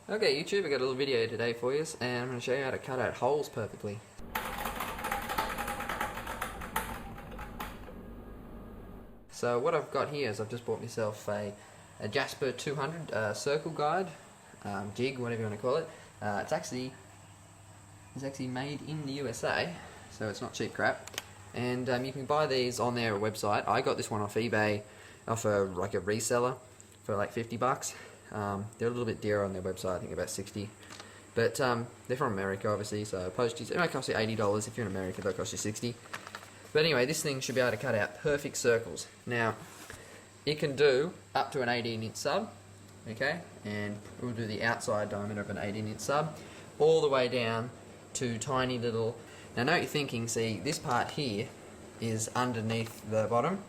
Okay, YouTube, I got a little video today for you, and I'm going to show you how to cut out holes perfectly. So what I've got here is I've just bought myself a Jasper 200 circle guide, jig, whatever you want to call it. It's actually made in the USA, so it's not cheap crap. And you can buy these on their website. I got this one off eBay, off a reseller, for like 50 bucks. They're a little bit dearer on their website, I think about 60. But they're from America, obviously, so postage, it might cost you $80. If you're in America, they'll cost you 60. But anyway, this thing should be able to cut out perfect circles. Now, it can do up to an 18-inch sub, okay? And we'll do the outside diameter of an 18-inch sub, all the way down to tiny little... Now, I know what you're thinking, see, this part here is underneath the bottom,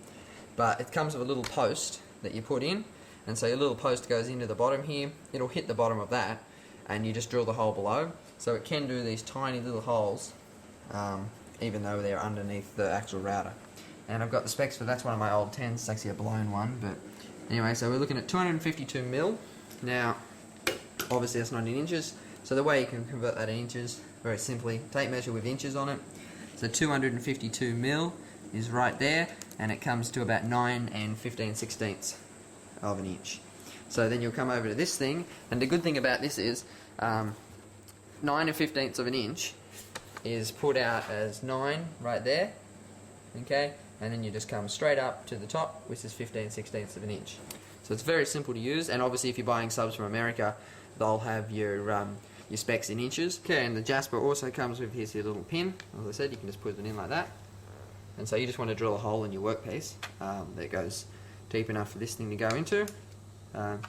but it comes with a little post that you put in, and so your little post goes into the bottom here, it'll hit the bottom of that, and you just drill the hole below. So it can do these tiny little holes, even though they're underneath the actual router. And I've got the specs for that's one of my old 10s, it's actually a blown one, but anyway, so we're looking at 252 mil. Now, obviously that's not in inches, so the way you can convert that in inches, very simply, tape measure with inches on it. So 252 mil is right there, and it comes to about 9 and 15/16 of an inch. So then you'll come over to this thing, and the good thing about this is 9 and 15ths of an inch is put out as 9 right there, okay, and then you just come straight up to the top, which is 15/16 of an inch. So it's very simple to use, and obviously if you're buying subs from America, they'll have your specs in inches. Okay, and the Jasper also comes with, here's your little pin. As I said, you can just put it in like that, and so you just want to drill a hole in your workpiece that goes deep enough for this thing to go into. Then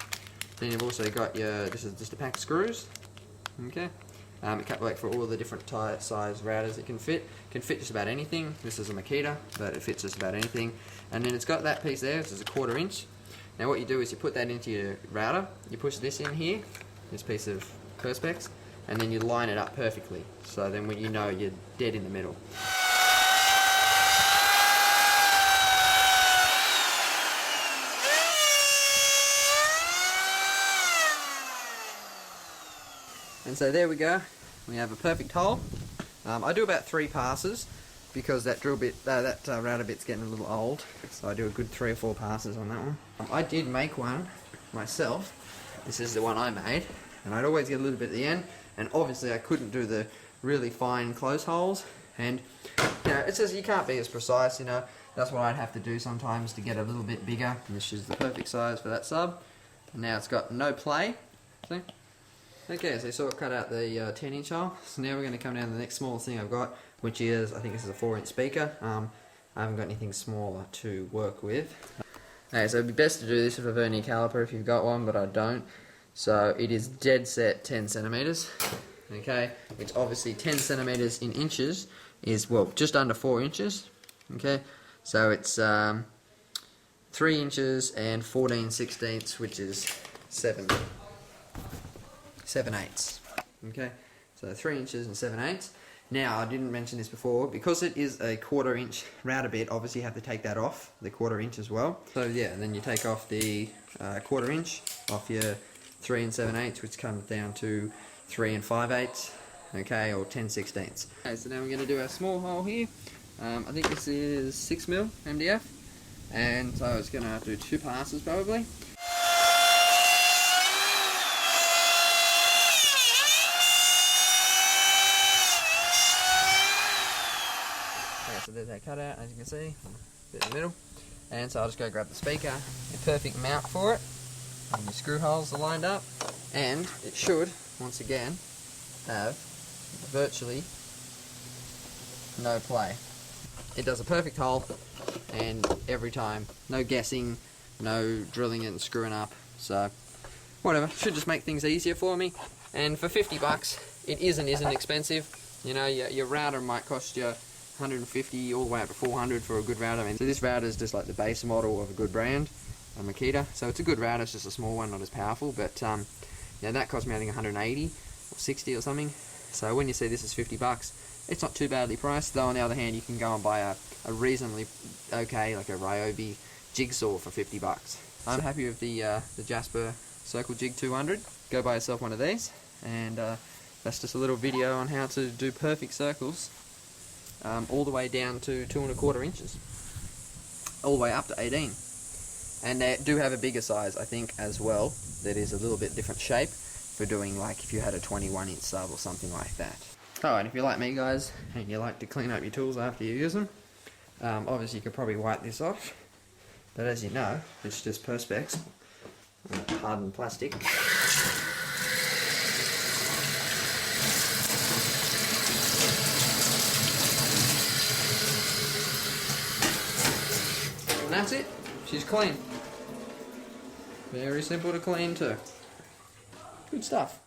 you've also got your, this is just a pack of screws, okay. It can work for all the different size routers it can fit. It can fit just about anything. This is a Makita, but it fits just about anything. And then it's got that piece there, this is a 1/4 inch. Now what you do is you put that into your router, you push this in here, this piece of perspex, and then you line it up perfectly. So then when you know you're dead in the middle. And so there we go, we have a perfect hole. I do about 3 passes because that drill bit, that router bit's getting a little old, so I do a good 3 or 4 passes on that one. I did make one myself. This is the one I made, and I'd always get a little bit at the end, and obviously I couldn't do the really fine close holes, and you know, it says you can't be as precise, you know, that's what I'd have to do sometimes to get a little bit bigger. And this is the perfect size for that sub, and now it's got no play, see? Okay, so you saw it cut out the 10-inch hole, so now we're going to come down to the next small thing I've got, which is, I think this is a 4-inch speaker. I haven't got anything smaller to work with. Okay, so it'd be best to do this with a vernier caliper if you've got one, but I don't. So it is dead set 10 centimeters, okay, which obviously 10 centimeters in inches is, well, just under 4 inches, okay, so it's 3 inches and 14/16, which is 7/8, okay, so 3 inches and 7/8. Now, I didn't mention this before, because it is a 1/4 inch router bit, obviously you have to take that off, the 1/4 inch as well. So yeah, and then you take off the 1/4 inch off your 3 and 7/8, which comes down to 3 and 5/8, okay, or 10/16. Okay, so now we're going to do our small hole here. I think this is 6 mil MDF, and so it's going to have to do 2 passes probably. Okay, so there's our cutout, as you can see, a bit in the middle. And so I'll just go grab the speaker, a perfect mount for it, and your screw holes are lined up, and it should, once again, have virtually no play. It does a perfect hole, and every time, no guessing, no drilling it and screwing up, so whatever, should just make things easier for me. And for 50 bucks, it isn't expensive. You know, your router might cost you 150 all the way up to 400 for a good router. I mean, so this router is just like the base model of a good brand, a Makita. So it's a good router, it's just a small one, not as powerful. But yeah, that cost me I think 180 or 60 or something. So when you see this is 50 bucks, it's not too badly priced. Though on the other hand, you can go and buy a reasonably okay, like a Ryobi jigsaw for 50 bucks. I'm happy with the Jasper Circle Jig 200. go buy yourself one of these, and that's just a little video on how to do perfect circles, all the way down to 2¼ inches, all the way up to 18. And they do have a bigger size, I think, as well, that is a little bit different shape for doing, like, if you had a 21-inch sub or something like that. Oh, and if you're like me, guys, and you like to clean up your tools after you use them, obviously you could probably wipe this off, but as you know, it's just Perspex, hardened plastic. And that's it. She's clean. Very simple to clean too. Good stuff.